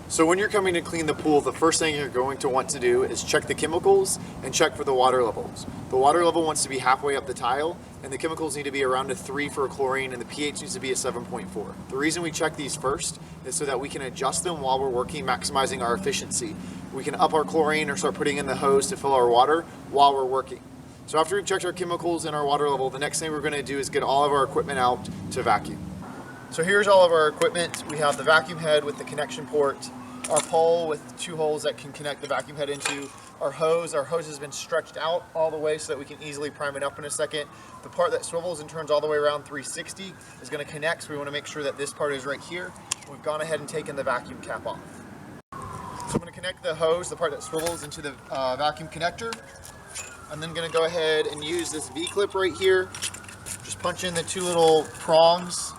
So when you're coming to clean the pool, the first thing you're going to want to do is check the chemicals and check for the water levels. The water level wants to be halfway up the tile, and the chemicals need to be around a 3 for a chlorine, and the pH needs to be a 7.4. The reason we check these first is so that we can adjust them while we're working, maximizing our efficiency. We can up our chlorine or start putting in the hose to fill our water while we're working. So after we've checked our chemicals and our water level, the next thing we're going to do is get all of our equipment out to vacuum. So here's all of our equipment. We have the vacuum head with the connection port, our pole with 2 holes that can connect the vacuum head into, our hose. Our hose has been stretched out all the way so that we can easily prime it up in a second. The part that swivels and turns all the way around 360 is going to connect, so we want to make sure that this part is right here. We've gone ahead and taken the vacuum cap off. So I'm going to connect the hose, the part that swivels, into the vacuum connector. I'm then going to go ahead and use this V-clip right here. Just punch in the 2 little prongs.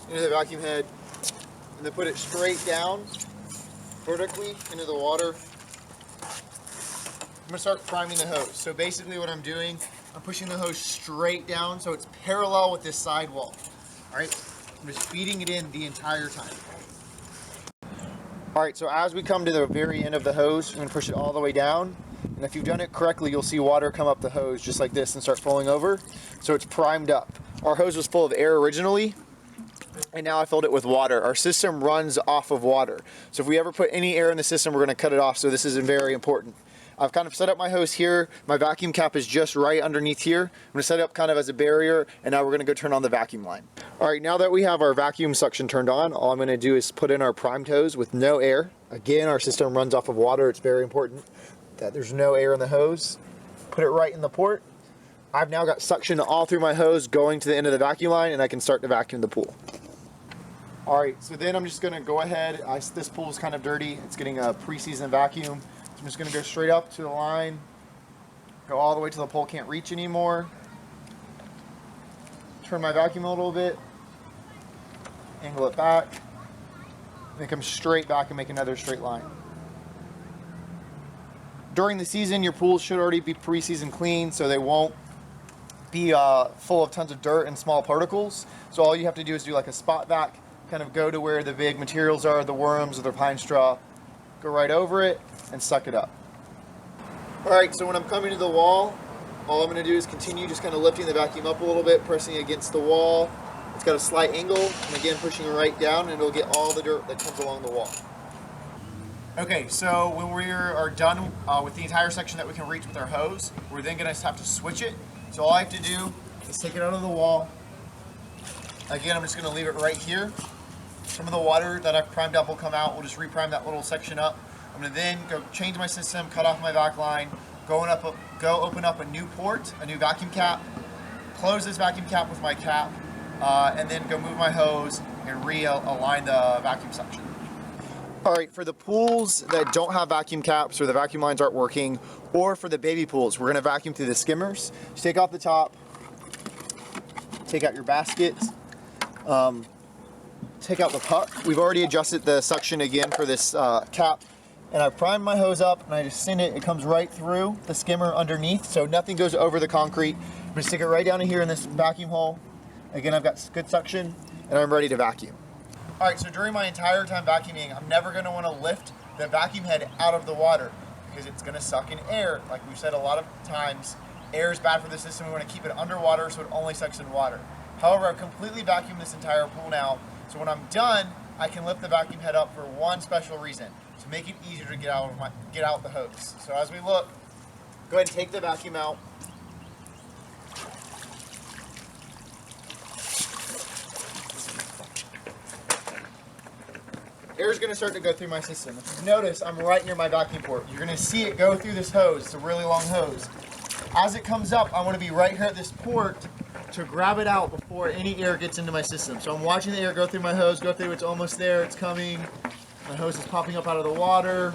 Into the vacuum head, and then put it straight down vertically into the water. I'm going to start priming the hose. So basically what I'm doing, I'm pushing the hose straight down so it's parallel with this sidewall. Alright, I'm just feeding it in the entire time. Alright, so as we come to the very end of the hose, I'm going to push it all the way down. And if you've done it correctly, you'll see water come up the hose just like this and start flowing over. So it's primed up. Our hose was full of air originally, and now I filled it with water. Our system runs off of water. So if we ever put any air in the system, we're going to cut it off. So this is very important. I've kind of set up my hose here. My vacuum cap is just right underneath here. I'm going to set it up kind of as a barrier, and now we're going to go turn on the vacuum line. All right, now that we have our vacuum suction turned on, all I'm going to do is put in our primed hose with no air. Again, our system runs off of water. It's very important that there's no air in the hose. Put it right in the port. I've now got suction all through my hose going to the end of the vacuum line, and I can start to vacuum the pool. All right, so then I'm just going to go ahead. This pool is kind of dirty. It's getting a preseason vacuum. I'm just going to go straight up to the line, go all the way till the pole can't reach anymore. Turn my vacuum a little bit, angle it back, then come straight back and make another straight line. During the season, your pools should already be preseason clean, so they won't be full of tons of dirt and small particles. So all you have to do is do like a spot vac, kind of go to where the big materials are, the worms or the pine straw, go right over it and suck it up. All right, so when I'm coming to the wall, all I'm going to do is continue just kind of lifting the vacuum up a little bit, pressing against the wall. It's got a slight angle, and again pushing right down, and it'll get all the dirt that comes along the wall. Okay, so when we are done with the entire section that we can reach with our hose, we're then going to have to switch it. So all I have to do is take it out of the wall. Again, I'm just going to leave it right here. Some of the water that I've primed up will come out. We'll just reprime that little section up. I'm going to then go change my system, cut off my vac line, go open up a new port, a new vacuum cap, close this vacuum cap with my cap, and then go move my hose and realign the vacuum suction. All right, for the pools that don't have vacuum caps or the vacuum lines aren't working, or for the baby pools, we're going to vacuum through the skimmers. Just take off the top, take out your basket, take out the puck. We've already adjusted the suction again for this cap, and I primed my hose up and I just send it. It comes right through the skimmer underneath, so nothing goes over the concrete. I'm going to stick it right down in here in this vacuum hole. Again, I've got good suction and I'm ready to vacuum. All right, so during my entire time vacuuming, I'm never going to want to lift the vacuum head out of the water because it's going to suck in air. Like we've said a lot of times, air is bad for the system. We want to keep it underwater so it only sucks in water. However, I've completely vacuumed this entire pool now, so when I'm done, I can lift the vacuum head up for one special reason, to make it easier to get out the hose. So as we look, go ahead and take the vacuum out. Air is going to start to go through my system. If you notice, I'm right near my vacuum port. You're going to see it go through this hose. It's a really long hose. As it comes up, I want to be right here at this port to grab it out before any air gets into my system. So I'm watching the air go through my hose, go through, it's almost there, it's coming. My hose is popping up out of the water.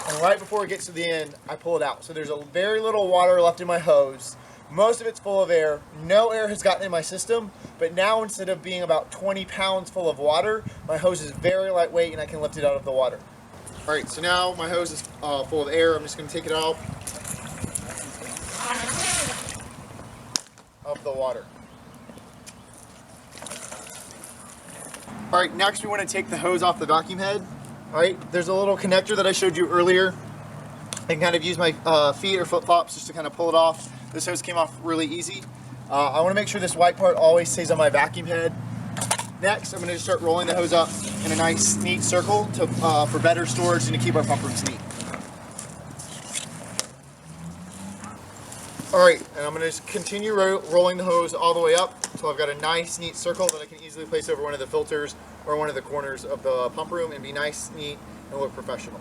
And right before it gets to the end, I pull it out. So there's a very little water left in my hose. Most of it's full of air. No air has gotten in my system, but now instead of being about 20 pounds full of water, my hose is very lightweight and I can lift it out of the water. All right, so now my hose is full of air. I'm just gonna take it out. of the water. All right, next we want to take the hose off the vacuum head. All right, there's a little connector that I showed you earlier. I can kind of use my feet or flip-flops just to kind of pull it off. This hose came off really easy. I want to make sure this white part always stays on my vacuum head. Next, I'm going to just start rolling the hose up in a nice, neat circle for better storage and to keep our pump rooms neat. All right, and I'm going to just continue rolling the hose all the way up until I've got a nice, neat circle that I can easily place over one of the filters or one of the corners of the pump room and be nice, neat, and look professional.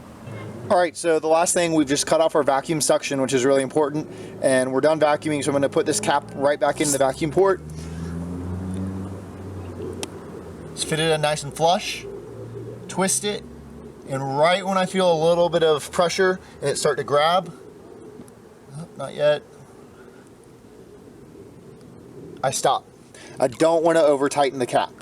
All right, so the last thing, we've just cut off our vacuum suction, which is really important, and we're done vacuuming, so I'm going to put this cap right back into the vacuum port. Just fit it in nice and flush, twist it, and right when I feel a little bit of pressure and it start to grab, not yet, I stop. I don't want to over tighten the cap.